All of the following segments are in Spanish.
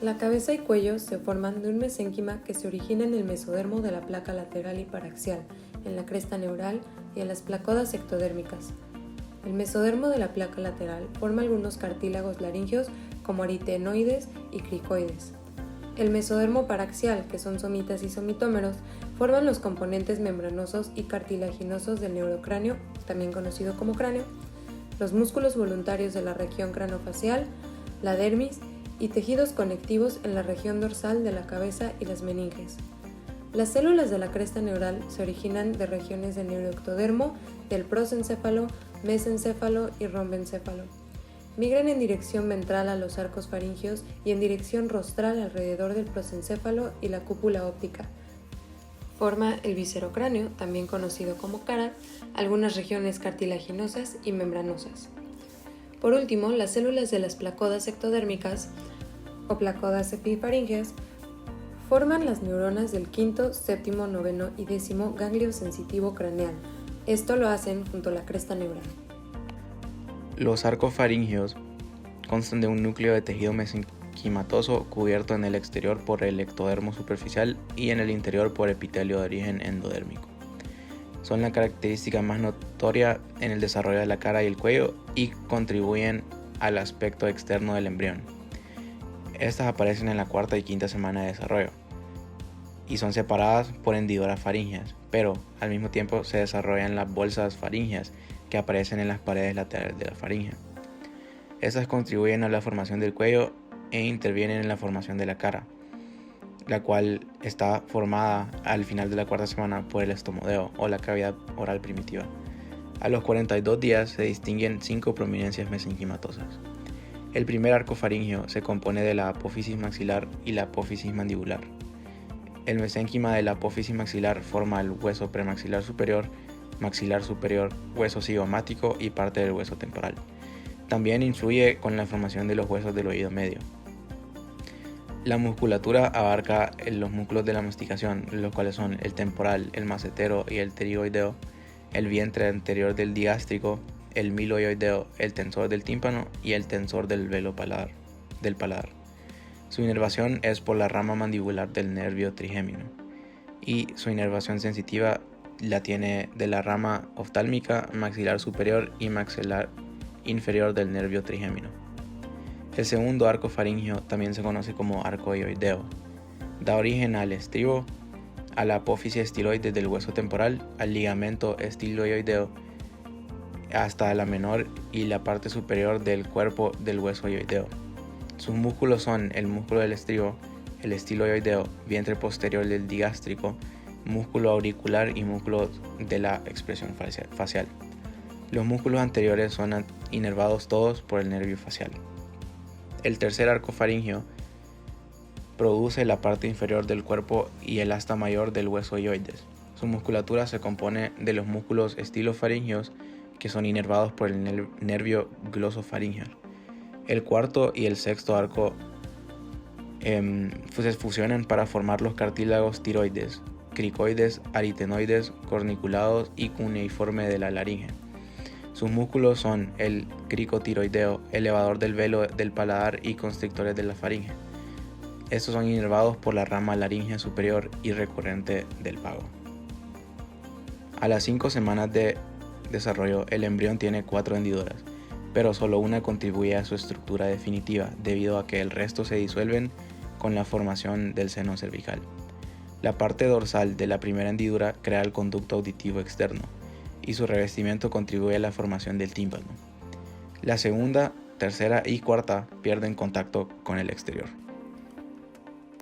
La cabeza y cuello se forman de un mesénquima que se origina en el mesodermo de la placa lateral y paraxial, en la cresta neural y en las placodas ectodérmicas. El mesodermo de la placa lateral forma algunos cartílagos laringeos como aritenoides y cricoides. El mesodermo paraxial, que son somitas y somitómeros, forman los componentes membranosos y cartilaginosos del neurocráneo, también conocido como cráneo, los músculos voluntarios de la región cranofacial, la dermis y tejidos conectivos en la región dorsal de la cabeza y las meninges. Las células de la cresta neural se originan de regiones del neuroectodermo, del prosencéfalo, mesencéfalo y rombencéfalo. Migran en dirección ventral a los arcos faringeos y en dirección rostral alrededor del prosencéfalo y la cúpula óptica. Forma el viscerocráneo, también conocido como cara, algunas regiones cartilaginosas y membranosas. Por último, las células de las placodas ectodérmicas o placodas epifaringeas forman las neuronas del quinto, séptimo, noveno y décimo ganglio sensitivo craneal. Esto lo hacen junto a la cresta neural. Los arcos faringeos constan de un núcleo de tejido mesenquimatoso cubierto en el exterior por el ectodermo superficial y en el interior por epitelio de origen endodérmico. Son la característica más notoria en el desarrollo de la cara y el cuello y contribuyen al aspecto externo del embrión. Estas aparecen en la cuarta y quinta semana de desarrollo y son separadas por hendiduras faríngeas, pero al mismo tiempo se desarrollan las bolsas faríngeas que aparecen en las paredes laterales de la faringe. Estas contribuyen a la formación del cuello e intervienen en la formación de la cara, la cual está formada al final de la cuarta semana por el estomodeo o la cavidad oral primitiva. A los 42 días se distinguen 5 prominencias mesenquimatosas. El primer arco faríngeo se compone de la apófisis maxilar y la apófisis mandibular. El mesénquima de la apófisis maxilar forma el hueso premaxilar superior, hueso cigomático y parte del hueso temporal. También influye con la formación de los huesos del oído medio. La musculatura abarca los músculos de la masticación, los cuales son el temporal, el macetero y el pterigoideo, el vientre anterior del digástrico, el miloioideo, el tensor del tímpano y el tensor del velo del paladar. Su inervación es por la rama mandibular del nervio trigémino y su inervación sensitiva la tiene de la rama oftálmica, maxilar superior y maxilar inferior del nervio trigémino. El segundo arco faríngeo también se conoce como arco ioideo. Da origen al estribo, a la apófisis estiloide del hueso temporal, al ligamento estiloideo, hasta la menor y la parte superior del cuerpo del hueso ioideo. Sus músculos son el músculo del estribo, el estiloideo, vientre posterior del digástrico, músculo auricular y músculo de la expresión facial. Los músculos anteriores son inervados todos por el nervio facial. El tercer arco faríngeo produce la parte inferior del cuerpo y el asta mayor del hueso ioides. Su musculatura se compone de los músculos estilofaringeos que son inervados por el nervio glosofaríngeo. El cuarto y el sexto arco se fusionan para formar los cartílagos tiroides, cricoides, aritenoides, corniculados y cuneiforme de la laringe. Sus músculos son el cricotiroideo, elevador del velo del paladar y constrictores de la faringe. Estos son inervados por la rama laríngea superior y recurrente del pago. A las 5 semanas de desarrollo, el embrión tiene 4 hendiduras, pero solo una contribuye a su estructura definitiva, debido a que el resto se disuelven con la formación del seno cervical. La parte dorsal de la primera hendidura crea el conducto auditivo externo, y su revestimiento contribuye a la formación del tímpano. La segunda, tercera y cuarta pierden contacto con el exterior.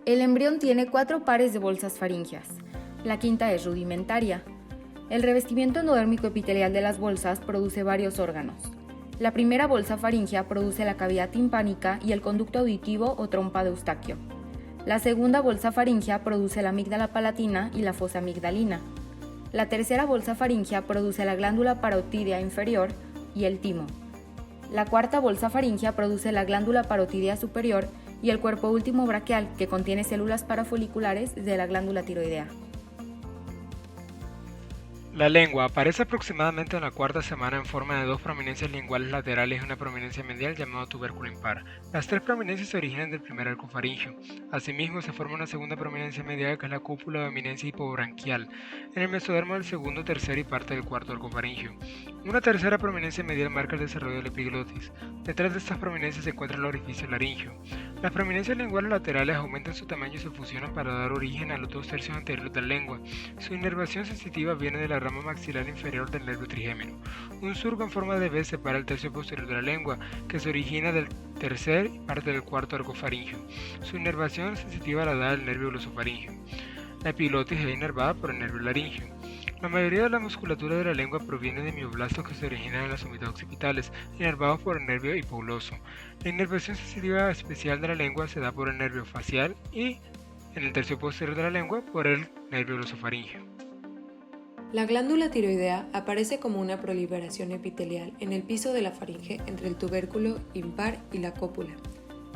El embrión tiene 4 pares de bolsas faríngeas. La quinta es rudimentaria. El revestimiento endodérmico epitelial de las bolsas produce varios órganos. La primera bolsa faríngea produce la cavidad timpánica y el conducto auditivo o trompa de Eustaquio. La segunda bolsa faríngea produce la amígdala palatina y la fosa amigdalina. La tercera bolsa faríngea produce la glándula parotídea inferior y el timo. La cuarta bolsa faríngea produce la glándula parotídea superior y el cuerpo último braquial, que contiene células parafoliculares de la glándula tiroidea. La lengua aparece aproximadamente en la cuarta semana en forma de dos prominencias linguales laterales y una prominencia medial llamado tubérculo impar. Las tres prominencias se originan del primer arco faríngeo. Asimismo, se forma una segunda prominencia medial que es la cúpula de eminencia hipobranquial en el mesodermo del segundo, tercer y parte del cuarto arco faríngeo. Una tercera prominencia medial marca el desarrollo del epiglotis. Detrás de estas prominencias se encuentra el orificio laríngeo. Las prominencias linguales laterales aumentan su tamaño y se fusionan para dar origen a los dos tercios anteriores de la lengua. Su inervación sensitiva viene de la rama maxilar inferior del nervio trigémino. Un surco en forma de V separa el tercio posterior de la lengua, que se origina del tercer y parte del cuarto arco faríngeo. Su inervación sensitiva la da el nervio glosofaríngeo. La epiglotis es inervada por el nervio laríngeo. La mayoría de la musculatura de la lengua proviene de mioblastos que se originan en las somitas occipitales, inervados por el nervio hipogloso. La inervación sensitiva especial de la lengua se da por el nervio facial y, en el tercio posterior de la lengua, por el nervio glosofaríngeo. La glándula tiroidea aparece como una proliferación epitelial en el piso de la faringe entre el tubérculo impar y la cópula.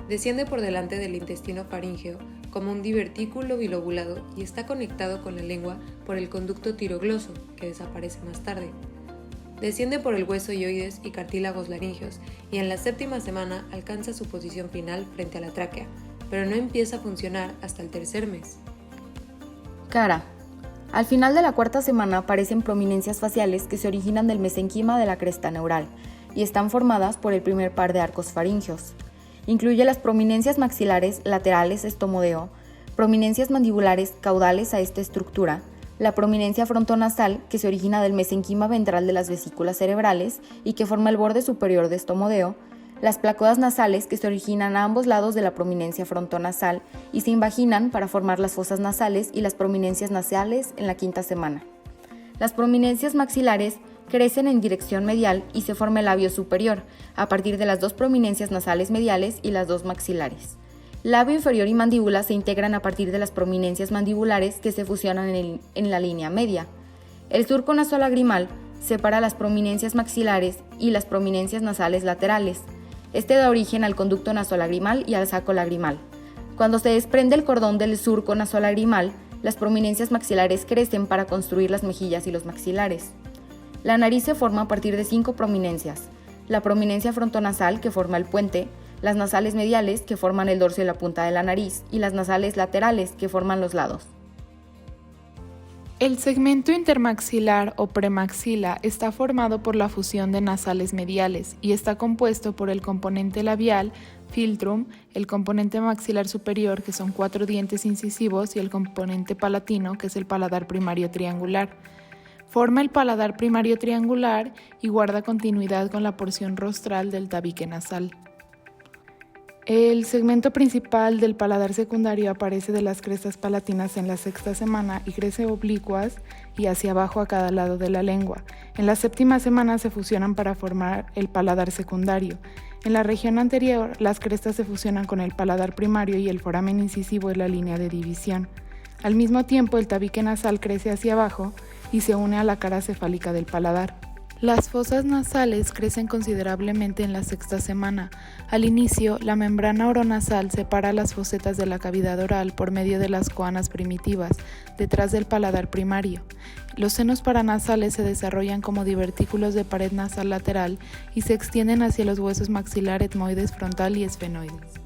Desciende por delante del intestino faríngeo como un divertículo bilobulado y está conectado con la lengua por el conducto tirogloso, que desaparece más tarde. Desciende por el hueso hioides y cartílagos laringeos y en la séptima semana alcanza su posición final frente a la tráquea, pero no empieza a funcionar hasta el tercer mes. Cara. Al final de la cuarta semana aparecen prominencias faciales que se originan del mesenquima de la cresta neural y están formadas por el primer par de arcos faríngeos. Incluye las prominencias maxilares laterales estomodeo, prominencias mandibulares caudales a esta estructura, la prominencia frontonasal que se origina del mesenquima ventral de las vesículas cerebrales y que forma el borde superior de estomodeo, las placodas nasales que se originan a ambos lados de la prominencia frontonasal y se invaginan para formar las fosas nasales y las prominencias nasales en la quinta semana. Las prominencias maxilares crecen en dirección medial y se forma el labio superior, a partir de las dos prominencias nasales mediales y las dos maxilares. Labio inferior y mandíbula se integran a partir de las prominencias mandibulares que se fusionan en la línea media. El surco nasolagrimal separa las prominencias maxilares y las prominencias nasales laterales. Este da origen al conducto nasolagrimal y al saco lagrimal. Cuando se desprende el cordón del surco nasolagrimal, las prominencias maxilares crecen para construir las mejillas y los maxilares. La nariz se forma a partir de 5 prominencias: la prominencia frontonasal, que forma el puente, las nasales mediales, que forman el dorso y la punta de la nariz, y las nasales laterales, que forman los lados. El segmento intermaxilar o premaxila está formado por la fusión de nasales mediales y está compuesto por el componente labial, filtrum, el componente maxilar superior, que son 4 dientes incisivos, y el componente palatino, que es el paladar primario triangular. Forma el paladar primario triangular y guarda continuidad con la porción rostral del tabique nasal. El segmento principal del paladar secundario aparece de las crestas palatinas en la sexta semana y crece oblicuas y hacia abajo a cada lado de la lengua. En la séptima semana se fusionan para formar el paladar secundario. En la región anterior, las crestas se fusionan con el paladar primario y el foramen incisivo es la línea de división. Al mismo tiempo, el tabique nasal crece hacia abajo y se une a la cara cefálica del paladar. Las fosas nasales crecen considerablemente en la sexta semana. Al inicio, la membrana oronasal separa las fosetas de la cavidad oral por medio de las coanas primitivas, detrás del paladar primario. Los senos paranasales se desarrollan como divertículos de pared nasal lateral y se extienden hacia los huesos maxilar, etmoides, frontal y esfenoides.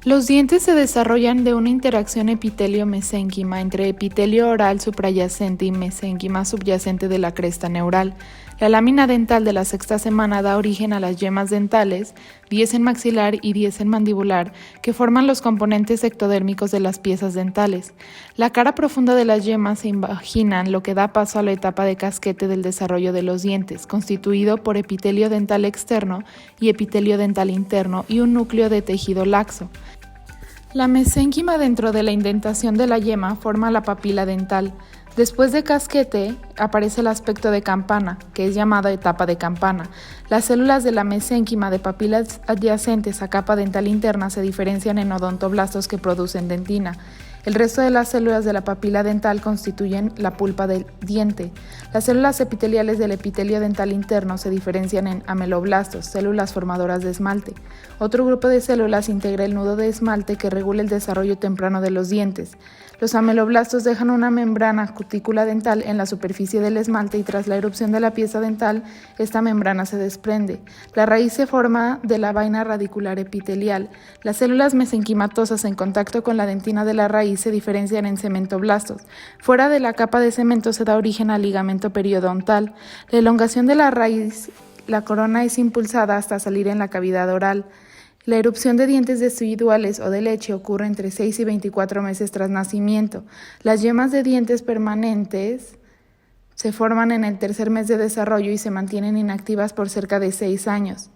Los dientes se desarrollan de una interacción epitelio-mesénquima entre epitelio oral suprayacente y mesénquima subyacente de la cresta neural. La lámina dental de la sexta semana da origen a las yemas dentales, 10 en maxilar y 10 en mandibular, que forman los componentes ectodérmicos de las piezas dentales. La cara profunda de las yemas se invaginan, lo que da paso a la etapa de casquete del desarrollo de los dientes, constituido por epitelio dental externo y epitelio dental interno y un núcleo de tejido laxo. La mesénquima dentro de la indentación de la yema forma la papila dental. Después de casquete aparece el aspecto de campana, que es llamada etapa de campana. Las células de la mesénquima de papilas adyacentes a capa dental interna se diferencian en odontoblastos que producen dentina. El resto de las células de la papila dental constituyen la pulpa del diente. Las células epiteliales del epitelio dental interno se diferencian en ameloblastos, células formadoras de esmalte. Otro grupo de células integra el nudo de esmalte que regula el desarrollo temprano de los dientes. Los ameloblastos dejan una membrana cutícula dental en la superficie del esmalte y tras la erupción de la pieza dental, esta membrana se desprende. La raíz se forma de la vaina radicular epitelial. Las células mesenquimatosas en contacto con la dentina de la raíz se diferencian en cementoblastos. Fuera de la capa de cemento se da origen al ligamento periodontal. La elongación de la raíz, la corona es impulsada hasta salir en la cavidad oral. La erupción de dientes deciduales o de leche ocurre entre 6 y 24 meses tras nacimiento. Las yemas de dientes permanentes se forman en el tercer mes de desarrollo y se mantienen inactivas por cerca de 6 años.